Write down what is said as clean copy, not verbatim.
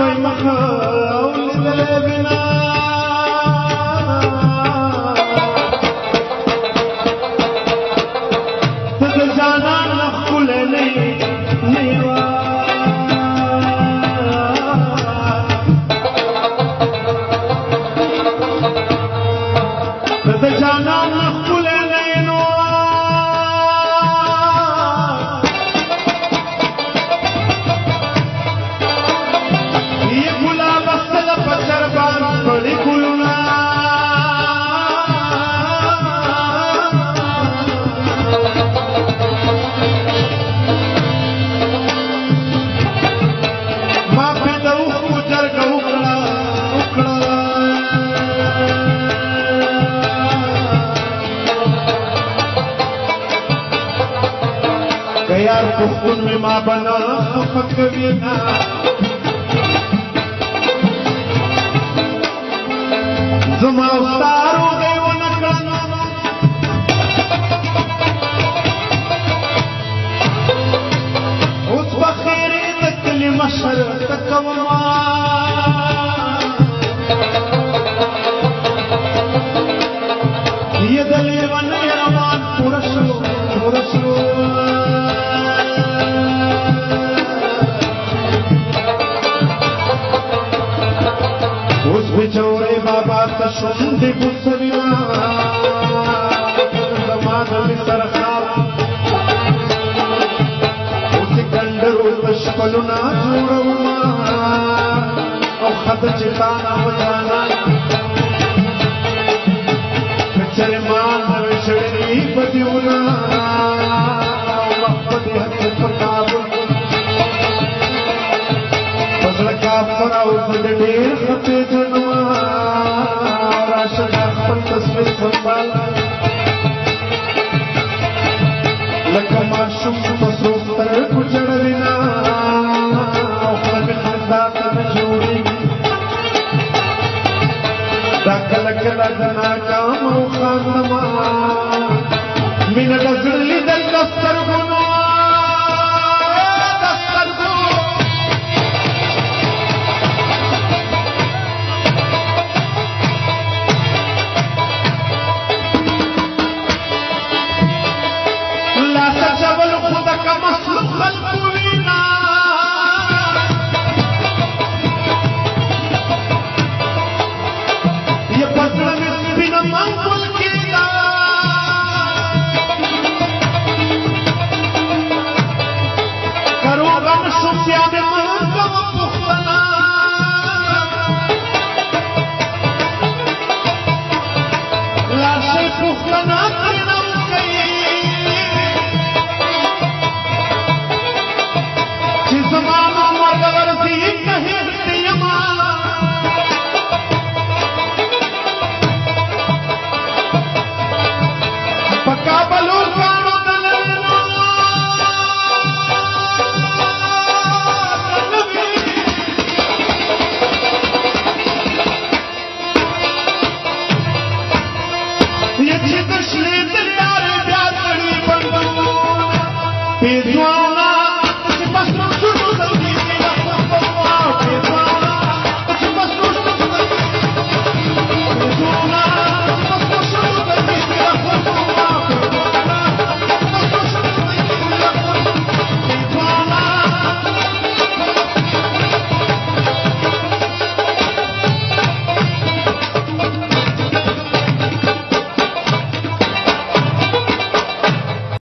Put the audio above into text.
پای مخاول بنا تد جانان نخل نیوا تد جانان نخل نینو یہ گلاب اصل پچر بان بڑی گلنا ما پہ دو خجر کا اکڑا یار پختون میں ماں بنا خفت کبینا زما استارو گئی و نکڑنا اس بخیری دکلی مشر تکوما یہ دلی ون رمان پورشلو چورے بابا تشند بسرینا زمان میں سرخاب اسی کنڈرو تشکلنا جوڑونا او خد چتانا وجانا کچر مان وشڑی بدیونا او مقبد حق پتاب فضلکا پراو بدنیر خطے جنوا راشد اخبر تصویر سنبال لکا معشوم مصروف تر کچڑ لینا اخلا بخندات نجوڑی داکل کلا جنا کام او خاندما من نظر لی دل دستر گنا کروگن شمسیا میں